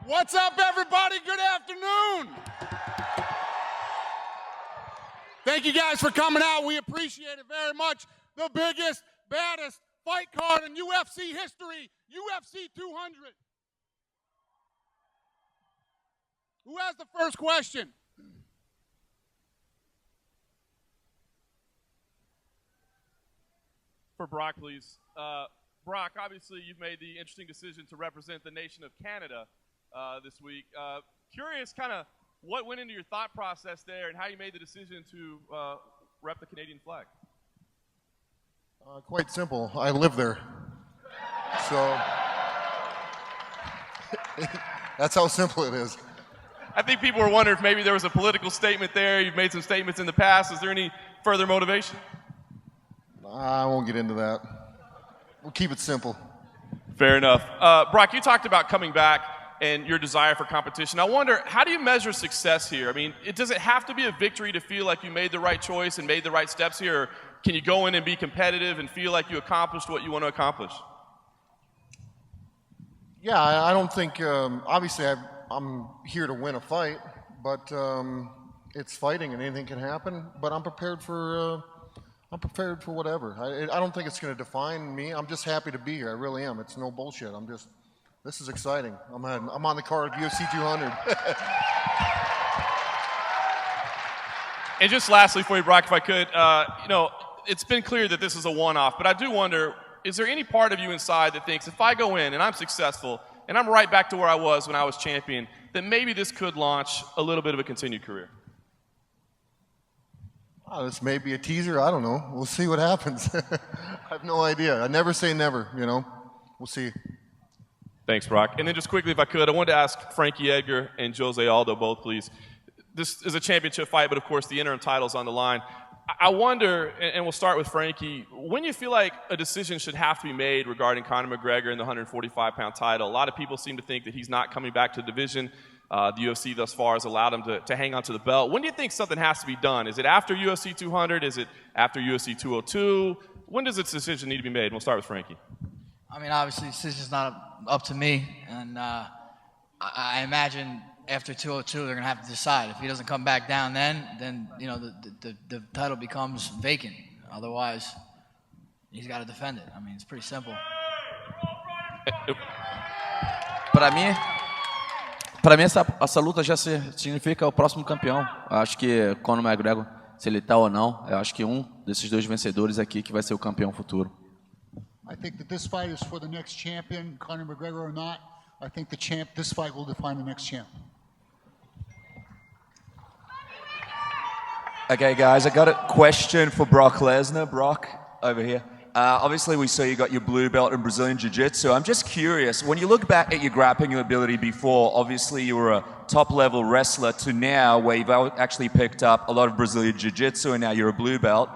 What's up, everybody? Good afternoon. Thank you guys for coming out. We appreciate it very much. The biggest, baddest fight card in UFC history, UFC 200. Who has the first question? For Brock, please. Brock, obviously you've made the interesting decision to represent the nation of Canada this week. Curious kind of what went into your thought process there and how you made the decision to rep the Canadian flag. Quite simple. I live there. So that's how simple it is. I think people were wondering if maybe there was a political statement there. You've made some statements in the past. Is there any further motivation? I won't get into that. We'll keep it simple. Fair enough. Brock, you talked about coming back and your desire for competition. I wonder, how do you measure success here? I mean, does it have to be a victory to feel like you made the right choice and made the right steps here? Or can you go in and be competitive and feel like you accomplished what you want to accomplish? Yeah, I don't think, obviously I'm here to win a fight, but it's fighting and anything can happen, but I'm prepared for whatever. I don't think it's going to define me. I'm just happy to be here. I really am. It's no bullshit. This is exciting. I'm on the card of UFC 200. And just lastly for you, Brock, if I could, it's been clear that this is a one-off, but I do wonder, is there any part of you inside that thinks if I go in and I'm successful and I'm right back to where I was when I was champion, that maybe this could launch a little bit of a continued career? This may be a teaser. I don't know. We'll see what happens. I have no idea. I never say never, We'll see. Thanks, Brock. And then just quickly, if I could, I wanted to ask Frankie Edgar and Jose Aldo both, please. This is a championship fight, but of course the interim title's on the line. I wonder, and we'll start with Frankie, when you feel like a decision should have to be made regarding Conor McGregor and the 145-pound title. A lot of people seem to think that he's not coming back to the division. The UFC thus far has allowed him to hang on to the belt. When do you think something has to be done? Is it after UFC 200? Is it after UFC 202? When does this decision need to be made? We'll start with Frankie. I mean, obviously, the decision's not up to me, and I imagine after 202 they're going to have to decide. If he doesn't come back down then the title becomes vacant. Otherwise, he's got to defend it. I mean, it's pretty simple. Para mim essa luta já significa o próximo campeão. Acho que Conor McGregor, se ele tá ou não, eu acho que desses dois vencedores aqui que vai ser o campeão futuro. I think that this fight is for the next champion, Conor McGregor or not. I think this fight will define the next champ. Okay, guys, I got a question for Brock Lesnar. Brock, over here. Obviously, we saw you got your blue belt in Brazilian Jiu-Jitsu. I'm just curious, when you look back at your grappling ability before, obviously you were a top-level wrestler to now where you've actually picked up a lot of Brazilian Jiu-Jitsu and now you're a blue belt.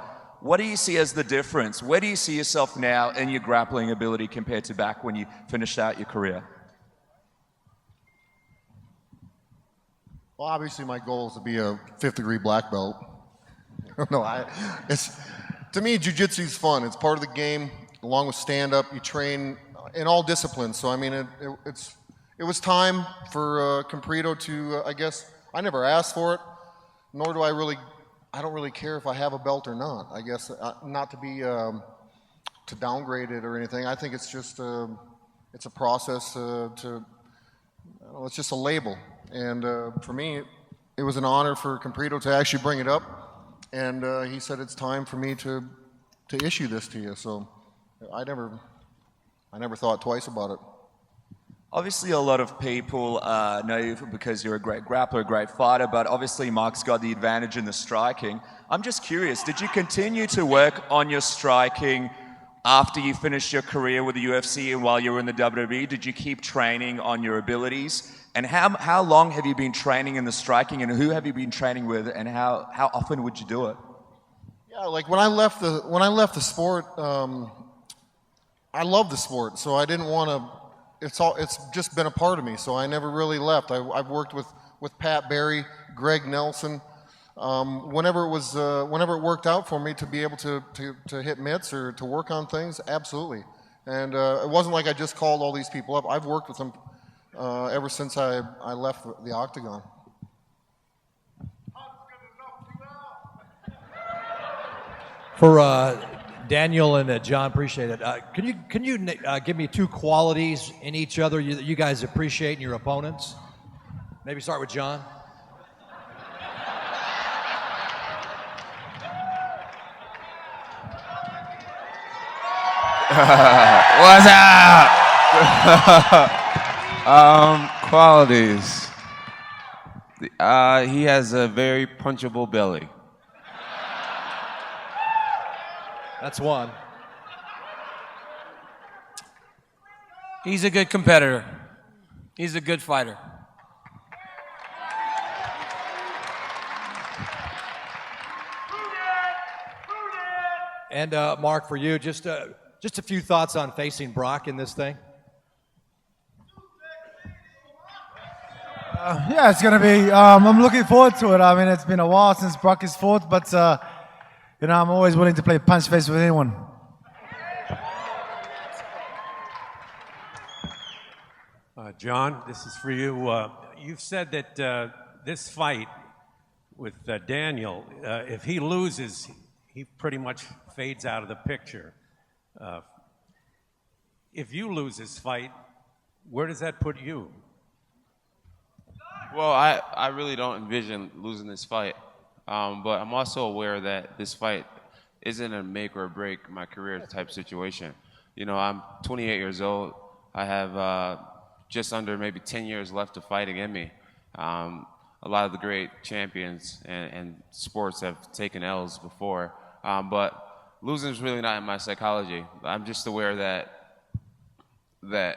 What do you see as the difference? Where do you see yourself now in your grappling ability compared to back when you finished out your career? Well, obviously my goal is to be a 5th-degree black belt. To me, jiu-jitsu is fun. It's part of the game. Along with stand-up, you train in all disciplines. So, I mean, it was time for Compredo to, I guess, I never asked for it, nor do I don't really care if I have a belt or not. I guess not to be, to downgrade it or anything. I think it's just, it's a process it's just a label. And for me, it was an honor for Compredo to actually bring it up. And he said it's time for me to issue this to you. So I never thought twice about it. Obviously, a lot of people know you because you're a great grappler, a great fighter, but obviously Mark's got the advantage in the striking. I'm just curious, did you continue to work on your striking after you finished your career with the UFC and while you were in the WWE? Did you keep training on your abilities? And how long have you been training in the striking, and who have you been training with, and how often would you do it? Yeah, like when I left the sport, I love the sport, so I didn't want to. It's just been a part of me, so I never really left. I've worked with Pat Barry, Greg Nelson. Whenever it worked out for me to be able to hit mitts or to work on things, absolutely. And it wasn't like I just called all these people up. I've worked with them ever since I left the octagon. For Daniel and Jon, appreciate it. Can you give me two qualities in each other that you guys appreciate in your opponents? Maybe start with Jon. What's up? Qualities. He has a very punchable belly. That's one. He's a good competitor. He's a good fighter. And Mark, for you, just a few thoughts on facing Brock in this thing. Yeah, it's gonna be. I'm looking forward to it. I mean, it's been a while since Brock has fought, but I'm always willing to play punch face with anyone. Jon, this is for you. You've said that this fight with Daniel, if he loses, he pretty much fades out of the picture. If you lose this fight, where does that put you? Well, I really don't envision losing this fight, but I'm also aware that this fight isn't a make or break my career type situation. You know, I'm 28 years old. I have just under maybe 10 years left to fighting in me. A lot of the great champions and sports have taken L's before, but losing is really not in my psychology. I'm just aware that if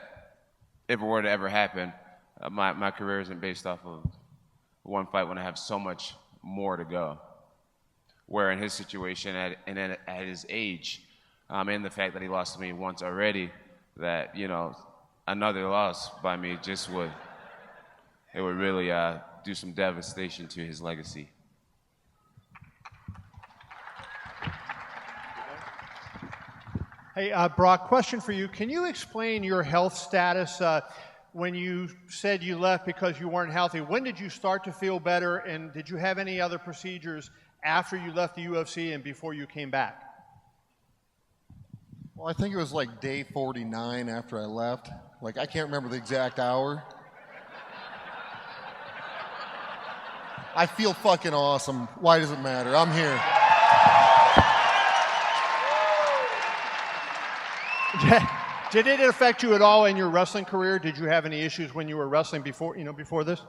it were to ever happen, my career isn't based off of one fight when I have so much more to go. Where in his situation at his age, and the fact that he lost to me once already, that, you know, another loss by me it would really do some devastation to his legacy. Hey, Brock, question for you. Can you explain your health status when you said you left because you weren't healthy? When did you start to feel better, and did you have any other procedures after you left the UFC and before you came back? Well, I think it was like day 49 after I left. Like, I can't remember the exact hour. I feel fucking awesome. Why does it matter? I'm here. Did it affect you at all in your wrestling career? Did you have any issues when you were wrestling before this?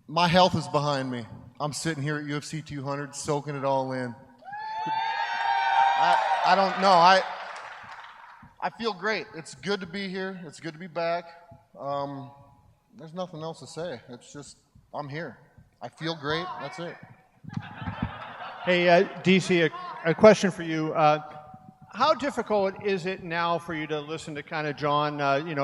My health is behind me. I'm sitting here at UFC 200 soaking it all in. I don't know. I feel great. It's good to be here. It's good to be back. There's nothing else to say. It's just, I'm here. I feel great. That's it. Hey, DC, a question for you. How difficult is it now for you to listen to kind of Jon,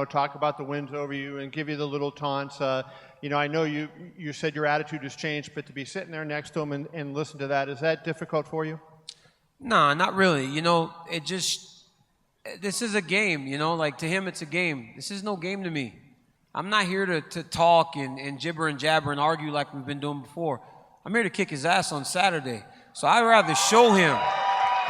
talk about the wins over you and give you the little taunts? I know you said your attitude has changed, but to be sitting there next to him and listen to that, is that difficult for you? Nah, not really. This is a game, like to him it's a game. This is no game to me. I'm not here to talk and gibber and jabber and argue like we've been doing before. I'm here to kick his ass on Saturday. So I'd rather show him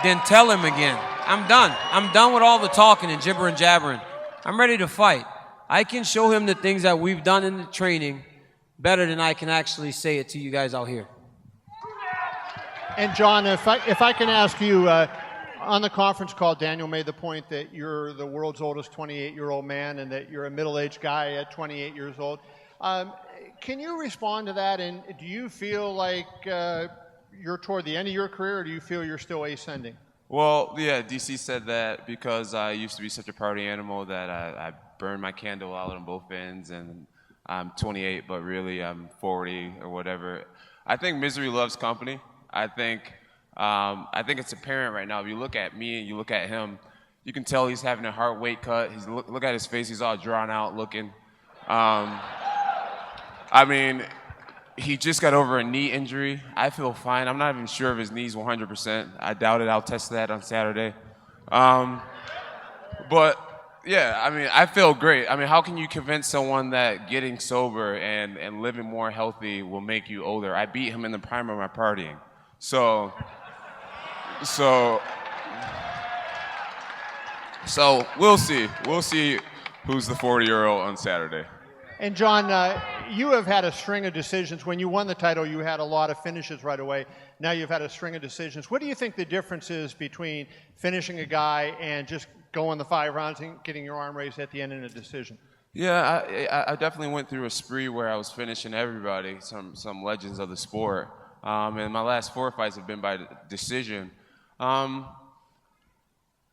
than tell him again. I'm done. I'm done with all the talking and gibber and jabbering. I'm ready to fight. I can show him the things that we've done in the training better than I can actually say it to you guys out here. And Jon, if I can ask you, on the conference call, Daniel made the point that you're the world's oldest 28-year-old man and that you're a middle-aged guy at 28 years old. Can you respond to that? And do you feel like you're toward the end of your career, or do you feel you're still ascending? Well, yeah, DC said that because I used to be such a party animal that I burned my candle out on both ends, and I'm 28, but really I'm 40 or whatever. I think misery loves company. I think it's apparent right now. If you look at me and you look at him, you can tell he's having a heart weight cut. Look at his face. He's all drawn out looking. He just got over a knee injury. I feel fine. I'm not even sure if his knee's 100%. I doubt it. I'll test that on Saturday. But Yeah, I mean, I feel great. I mean, how can you convince someone that getting sober and living more healthy will make you older? I beat him in the prime of my partying. So we'll see. We'll see who's the 40-year-old on Saturday. And Jon, you have had a string of decisions. When you won the title, you had a lot of finishes right away. Now you've had a string of decisions. What do you think the difference is between finishing a guy and just going the 5 rounds and getting your arm raised at the end in a decision? Yeah, I definitely went through a spree where I was finishing everybody, some legends of the sport. And my last 4 fights have been by decision.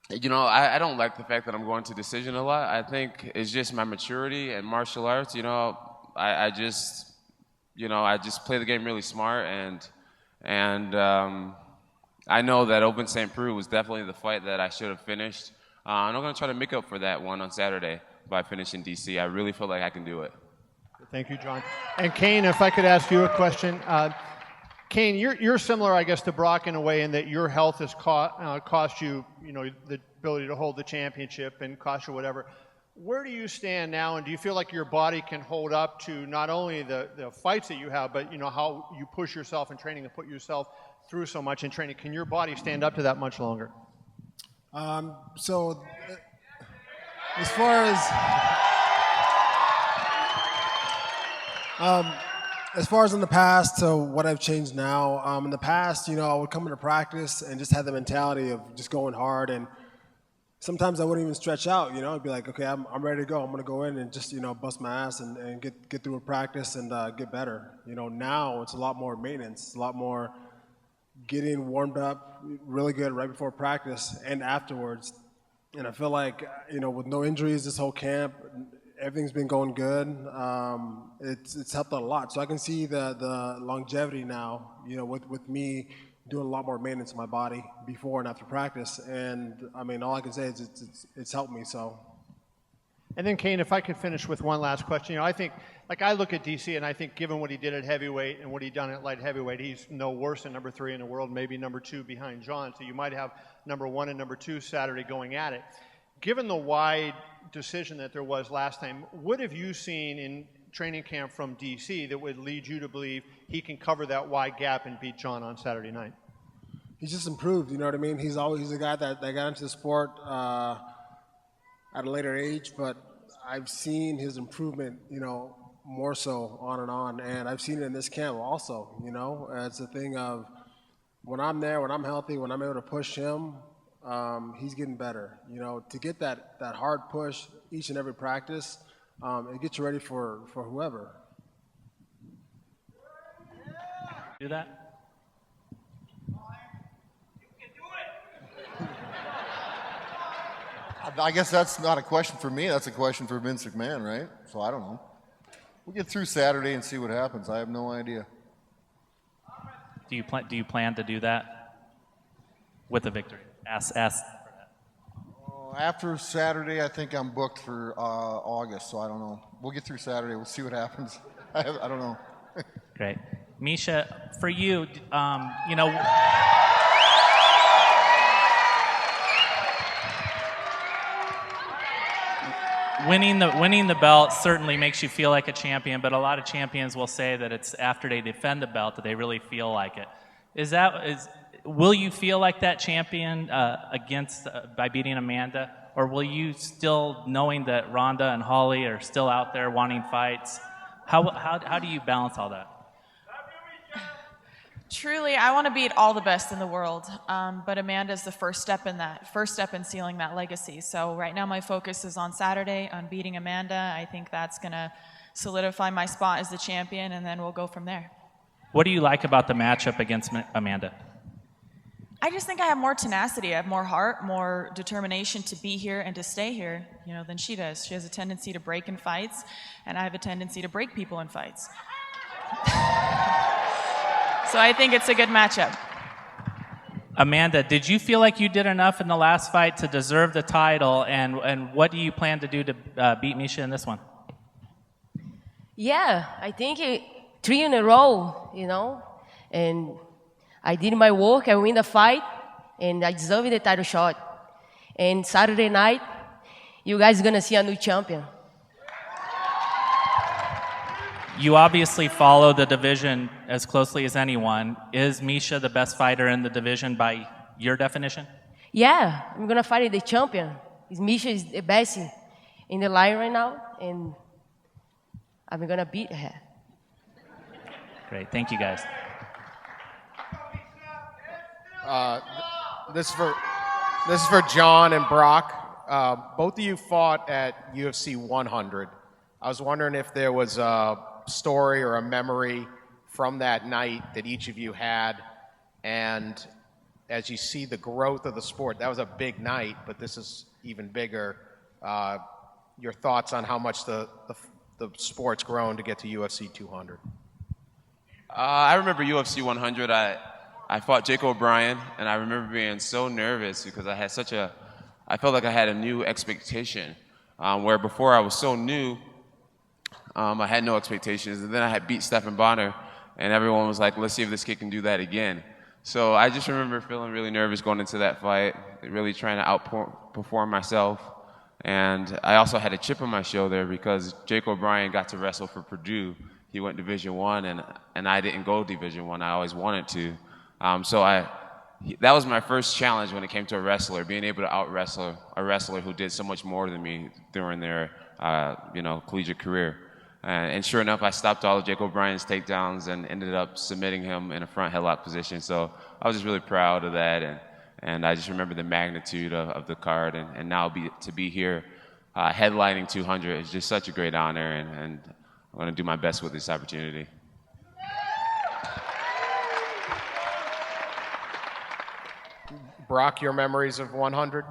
You know, I don't like the fact that I'm going to decision a lot. I think it's just my maturity and martial arts. You know, I just play the game really smart, and I know that Open St. Preux was definitely the fight that I should have finished. And I'm going to try to make up for that one on Saturday by finishing DC. I really feel like I can do it. Thank you, Jon. And Cain, if I could ask you a question. Cain, you're similar, I guess, to Brock in a way in that your health has cost you, the ability to hold the championship and cost you whatever. Where do you stand now, and do you feel like your body can hold up to not only the fights that you have, but how you push yourself in training and put yourself through so much in training? Can your body stand up to that much longer? So, as far as in the past to what I've changed now, in the past, I would come into practice and just have the mentality of just going hard, and sometimes I wouldn't even stretch out. I'd be like, okay, I'm ready to go. I'm going to go in and just bust my ass and get through a practice and get better. Now it's a lot more maintenance. It's a lot more getting warmed up really good right before practice and afterwards. And I feel like with no injuries this whole camp, everything's been going good. It's helped out a lot. So I can see the longevity now, with me doing a lot more maintenance on my body before and after practice. And I mean, all I can say is it's helped me. So. And then Cain, if I could finish with one last question. I think, I look at DC and I think given what he did at heavyweight and what he done at light heavyweight, he's no worse than number 3 in the world, maybe number 2 behind Jon. So you might have number 1 and number 2 Saturday going at it. Given the wide decision that there was last time, what have you seen in training camp from DC that would lead you to believe he can cover that wide gap and beat Jon on Saturday night? He's just improved, you know what I mean? He's a guy that got into the sport at a later age, but I've seen his improvement, more so on, and I've seen it in this camp also, It's a thing of when I'm there, when I'm healthy, when I'm able to push him, he's getting better. To get that hard push each and every practice, it gets you ready for whoever. Do that? I guess that's not a question for me. That's a question for Vince McMahon, right? So I don't know. We'll get through Saturday and see what happens. I have no idea. Do you plan to do that with a victory? Ask. After Saturday, I think I'm booked for August, so I don't know. We'll get through Saturday. We'll see what happens. I don't know. Great. Miesha, for you, winning the belt certainly makes you feel like a champion, but a lot of champions will say that it's after they defend the belt that they really feel like it. Will you feel like that champion by beating Amanda, or will you still, knowing that Ronda and Holly are still out there wanting fights, how do you balance all that? Truly, I want to beat all the best in the world, but Amanda's the first step in sealing that legacy. So right now my focus is on Saturday, on beating Amanda. I think that's going to solidify my spot as the champion, and then we'll go from there. What do you like about the matchup against Amanda? I just think I have more tenacity. I have more heart, more determination to be here and to stay here, than she does. She has a tendency to break in fights, and I have a tendency to break people in fights. So I think it's a good matchup. Amanda, did you feel like you did enough in the last fight to deserve the title, and what do you plan to do to beat Miesha in this one? Yeah, I think 3 in a row, and I did my work, I win the fight, and I deserve the title shot. And Saturday night, you guys are gonna see a new champion. You obviously follow the division as closely as anyone. Is Miesha the best fighter in the division by your definition? Yeah, I'm gonna fight the champion. Miesha is the best in the line right now, and I'm gonna beat her. Great, thank you guys. This is for Jon and Brock. Both of you fought at UFC 100. I was wondering if there was a story or a memory from that night that each of you had, and as you see the growth of the sport, that was a big night, but this is even bigger. Your thoughts on how much the sport's grown to get to UFC 200? I remember UFC 100. I fought Jake O'Brien, and I remember being so nervous because I felt like I had a new expectation, where before I was so new, I had no expectations. And then I had beat Stephan Bonner, and everyone was like, let's see if this kid can do that again. So I just remember feeling really nervous going into that fight, really trying to outperform myself. And I also had a chip on my shoulder because Jake O'Brien got to wrestle for Purdue. He went Division I, and I didn't go Division I. I always wanted to. That was my first challenge when it came to a wrestler, being able to out-wrestle a wrestler who did so much more than me during their collegiate career. And sure enough, I stopped all of Jake O'Brien's takedowns and ended up submitting him in a front headlock position. So I was just really proud of that, and I just remember the magnitude of the card, and now to be here headlining 200 is just such a great honor, and I'm going to do my best with this opportunity. Brock, your memories of 100?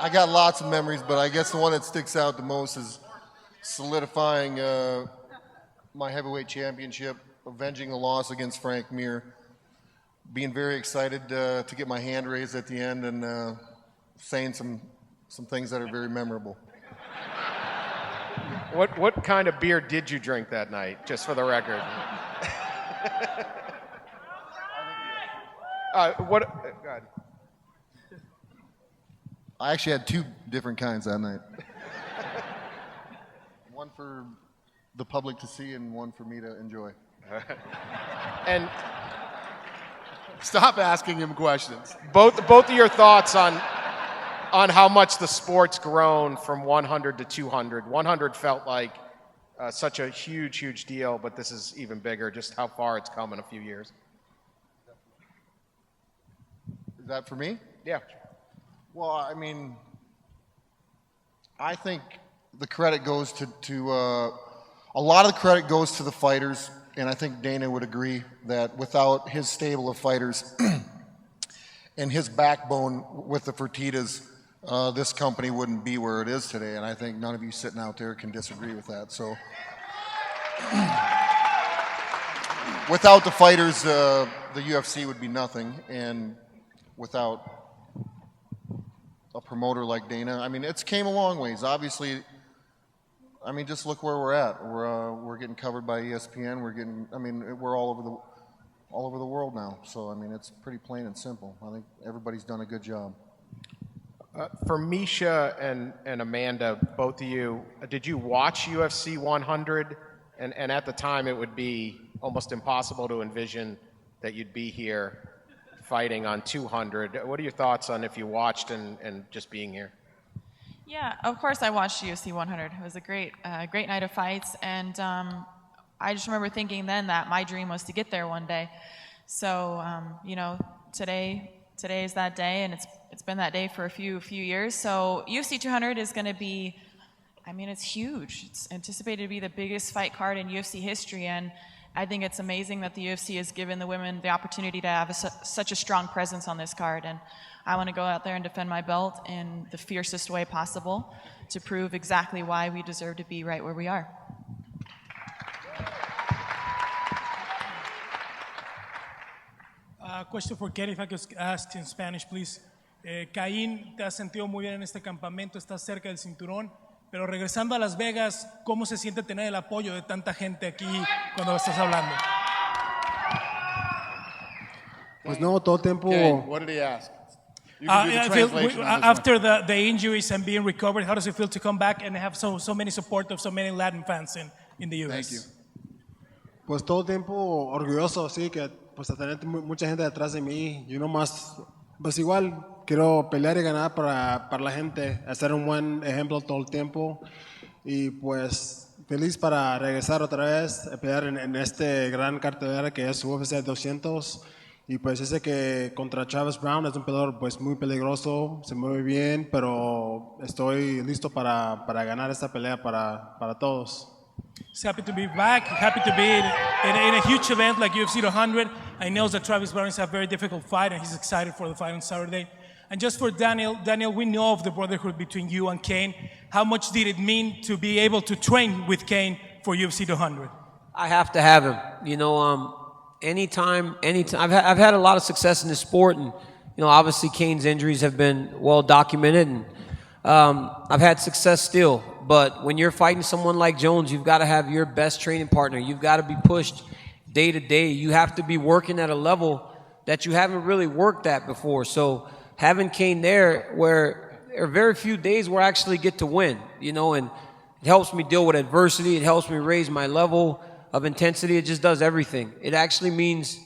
I got lots of memories, but I guess the one that sticks out the most is solidifying my heavyweight championship, avenging the loss against Frank Mir, being very excited to get my hand raised at the end, and saying some things that are very memorable. What kind of beer did you drink that night, just for the record? Go ahead. I actually had 2 different kinds that night. One for the public to see and one for me to enjoy. And stop asking him questions. Both of your thoughts on how much the sport's grown from 100 to 200. 100 felt like such a huge deal, but this is even bigger, just how far it's come in a few years. Is that for me? Yeah. Well, I mean, I think the credit goes to a lot of the credit goes to the fighters, and I think Dana would agree that without his stable of fighters and his backbone with the Fertittas, this company wouldn't be where it is today, and I think none of you sitting out there can disagree with that. So without the fighters, the UFC would be nothing, and without a promoter like Dana, I mean, it's came a long ways. Obviously, I mean, just look where we're at. We're getting covered by ESPN. We're all over the world now. So I mean, it's pretty plain and simple. I think everybody's done a good job. For Miesha and Amanda, both of you, did you watch UFC 100? And at the time, it would be almost impossible to envision that you'd be here fighting on 200. What are your thoughts on if you watched and just being here? Yeah, of course I watched UFC 100. It was a great night of fights, and I just remember thinking then that my dream was to get there one day. So today is that day, and it's been that day for a few years. So UFC 200 is going to be, I mean, it's huge. It's anticipated to be the biggest fight card in UFC history, and I think it's amazing that the UFC has given the women the opportunity to have such a strong presence on this card, and I want to go out there and defend my belt in the fiercest way possible to prove exactly why we deserve to be right where we are. Question for Gary, if I could ask in Spanish, please. Caín, te has sentido muy bien en este campamento, estás cerca del cinturón, pero regresando a Las Vegas, ¿cómo se siente tener el apoyo de tanta gente aquí cuando estás hablando? Pues no, todo el tiempo. Cain, what did he ask? You can do the translation on this After the injuries and being recovered, how does it feel to come back and have so many support of so many Latin fans in the US? Thank you. Pues todo el tiempo orgulloso, sí, que pues a tener mucha gente detrás de mí. Yo nomás, pues igual, quiero pelear y ganar para la gente, hacer un buen ejemplo todo el tiempo. Y pues feliz para regresar otra vez, a pelear en este gran cartelera que es UFC 200. Y pues ese que contra Travis Browne es un peleador pues muy peligroso, se mueve bien, pero estoy listo para ganar esta pelea para todos. He's happy to be back, happy to be in a huge event like UFC 200. I know that Travis Browne is a very difficult fight and he's excited for the fight on Saturday. And just for Daniel, we know of the brotherhood between you and Cain. How much did it mean to be able to train with Cain for UFC 200? I have to have him. You know, anytime. I've had a lot of success in this sport, and you know, obviously Cain's injuries have been well documented, and I've had success still. But when you're fighting someone like Jones, you've got to have your best training partner. You've got to be pushed day to day. You have to be working at a level that you haven't really worked at before. So having Cain there, where there are very few days where I actually get to win, you know, and it helps me deal with adversity. It helps me raise my level of intensity. It just does everything. It actually means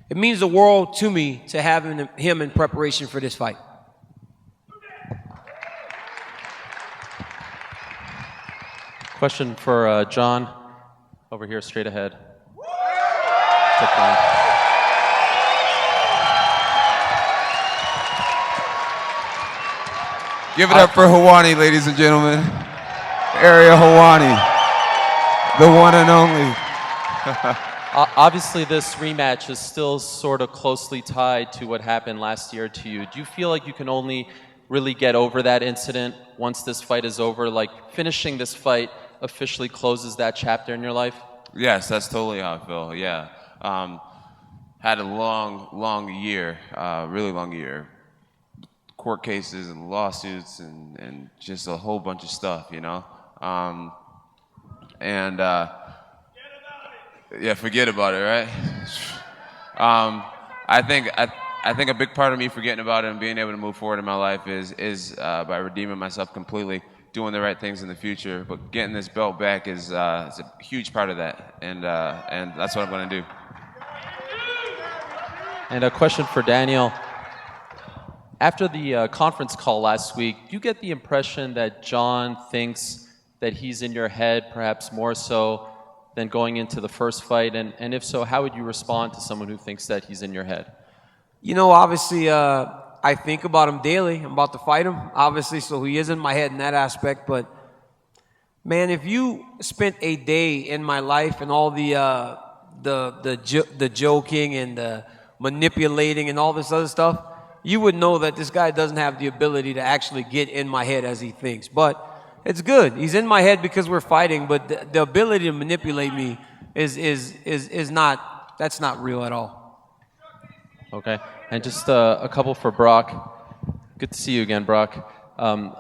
the world to me to have him in preparation for this fight. Question for Jon, over here, straight ahead. Give it up for Hawani, ladies and gentlemen. Area Hawani, the one and only. Obviously, this rematch is still sort of closely tied to what happened last year to you. Do you feel like you can only really get over that incident once this fight is over? Like finishing this fight officially closes that chapter in your life? Yes, that's totally how I feel. Yeah, had a long year, really long year. Court cases and lawsuits and just a whole bunch of stuff, you know. Yeah, forget about it, right? I think a big part of me forgetting about it and being able to move forward in my life is by redeeming myself completely, doing the right things in the future. But getting this belt back is a huge part of that, and that's what I'm going to do. And a question for Daniel. After the conference call last week, do you get the impression that Jon thinks that he's in your head, perhaps more so than going into the first fight? And if so, how would you respond to someone who thinks that he's in your head? You know, obviously, I think about him daily. I'm about to fight him, obviously, so he is in my head in that aspect. But, man, if you spent a day in my life and all the joking and the manipulating and all this other stuff, you would know that this guy doesn't have the ability to actually get in my head as he thinks. But it's good. He's in my head because we're fighting, but the ability to manipulate me is not, that's not real at all. Okay. And just a couple for Brock. Good to see you again, Brock. Right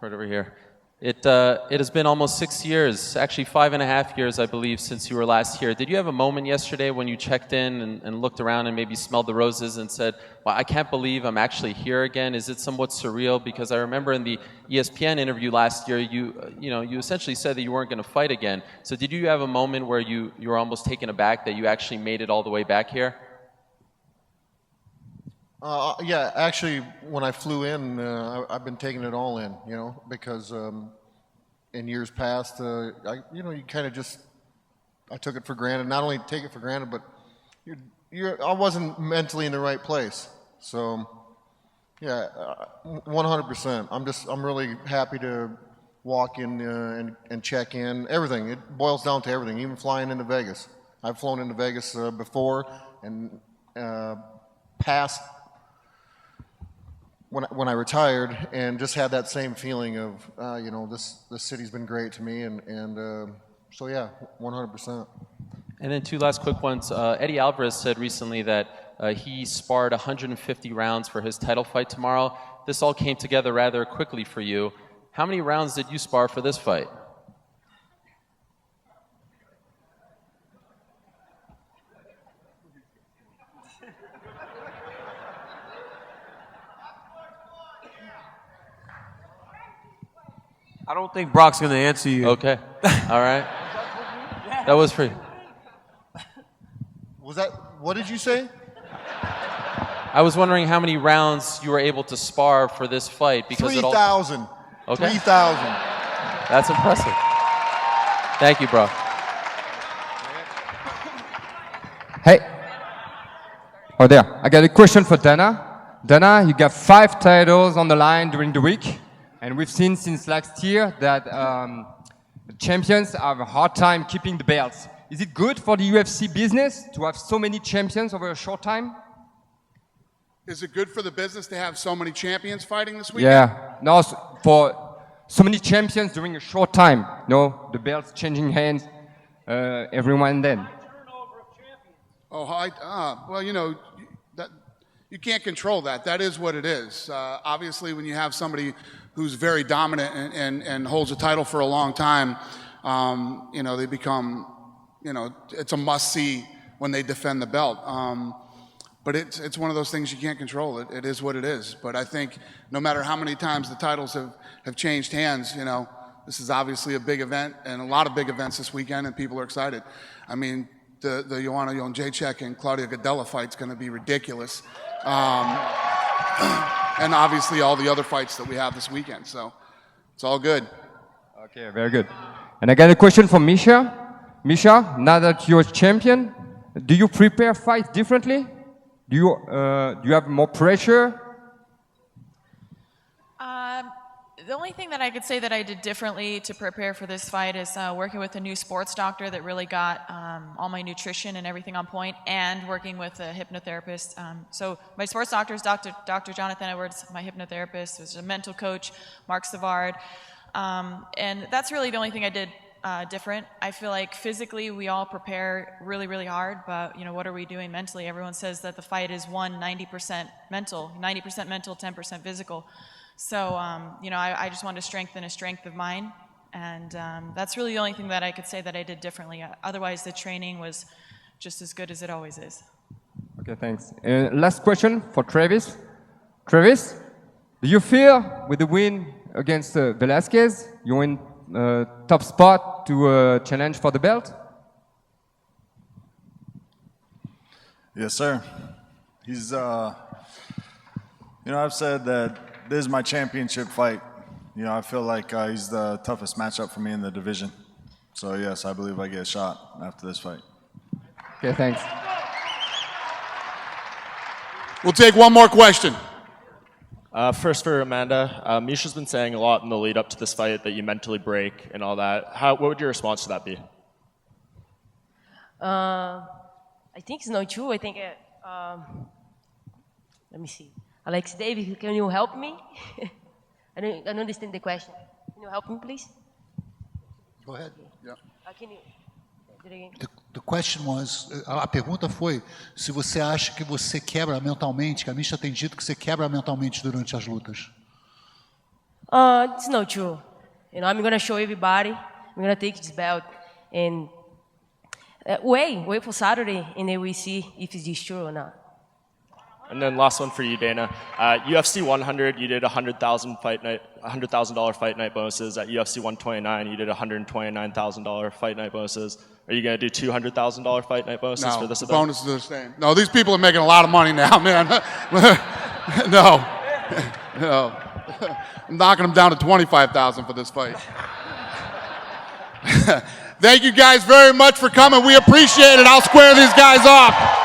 over here. It has been almost 6 years, actually 5.5 years, I believe, since you were last here. Did you have a moment yesterday when you checked in and looked around and maybe smelled the roses and said, well, I can't believe I'm actually here again? Is it somewhat surreal? Because I remember in the ESPN interview last year, you essentially said that you weren't going to fight again. So did you have a moment where you were almost taken aback that you actually made it all the way back here? Yeah, actually, when I flew in, I've been taking it all in, you know, because in years past, you kind of just, I took it for granted. Not only take it for granted, but I wasn't mentally in the right place. So, yeah, 100%. I'm really happy to walk in and check in. Everything. It boils down to everything. Even flying into Vegas. I've flown into Vegas before and past. When I retired, and just had that same feeling of, this city's been great to me, and so yeah, 100%. And then two last quick ones. Eddie Alvarez said recently that he sparred 150 rounds for his title fight tomorrow. this all came together rather quickly for you. How many rounds did you spar for this fight? I don't think Brock's going to answer you. Okay. All right. That was free. Was that, what did you say? I was wondering how many rounds you were able to spar for this fight because 3,000. Okay. 3,000. That's impressive. Thank you, bro. Hey. Oh, there. I got a question for Dana. Dana, you got 5 titles on the line during the week. And we've seen since last year that champions have a hard time keeping the belts. Is it good for the UFC business to have so many champions over a short time? Is it good for the business to have so many champions fighting this weekend? Yeah. No, for so many champions during a short time. No, the belts changing hands every now and then. Oh, well, you know, that you can't control that. That is what it is. Obviously, when you have somebody who's very dominant and holds a title for a long time, you know, they become, you know, it's a must-see when they defend the belt. But it's one of those things you can't control. It is what it is. But I think no matter how many times the titles have changed hands, you know, this is obviously a big event and a lot of big events this weekend, and people are excited. I mean, the Joanna Jędrzejczyk and Claudia Gadelha fight's going to be ridiculous. And obviously all the other fights that we have this weekend. So it's all good. Okay, very good. And I got a question for Miesha. Miesha, now that you're champion, do you prepare fights differently? Do you have more pressure? The only thing that I could say that I did differently to prepare for this fight is working with a new sports doctor that really got all my nutrition and everything on point, and working with a hypnotherapist. So my sports doctor is Dr. Jonathan Edwards. My hypnotherapist was a mental coach, Mark Savard. And that's really the only thing I did different. I feel like physically we all prepare really, really hard, but you know, what are we doing mentally? Everyone says that the fight is 90% mental, 10% physical. So, you know, I just wanted to strengthen a strength of mine, and that's really the only thing that I could say that I did differently. Otherwise, the training was just as good as it always is. Okay, thanks. Last question for Travis. Travis, do you feel with the win against Velasquez, you're in top spot to challenge for the belt? Yes, sir. He's, you know, I've said that this is my championship fight. You know, I feel like he's the toughest matchup for me in the division. So, yes, I believe I get a shot after this fight. Okay, thanks. We'll take one more question. First for Amanda. Miesha's been saying a lot in the lead up to this fight that you mentally break and all that. What would your response to that be? I think it's not true. I think, let me see. Alex David, can you help me? I don't understand the question. Can you help me, please? Go ahead. Yeah. Can you do it again? The question was, a pergunta foi se você acha que você quebra mentalmente, que a Miesha tem dito que você quebra mentalmente durante as lutas. It's not true. You know, I'm gonna show everybody. I'm gonna take this belt and wait for Saturday, and then we see if it's true or not. And then last one for you, Dana. UFC 100, you did $100,000 fight night bonuses. At UFC 129, you did $129,000 fight night bonuses. Are you going to do $200,000 fight night bonuses for this event? No, bonuses are the same. No, these people are making a lot of money now, man. No. I'm knocking them down to $25,000 for this fight. Thank you guys very much for coming. We appreciate it. I'll square these guys off.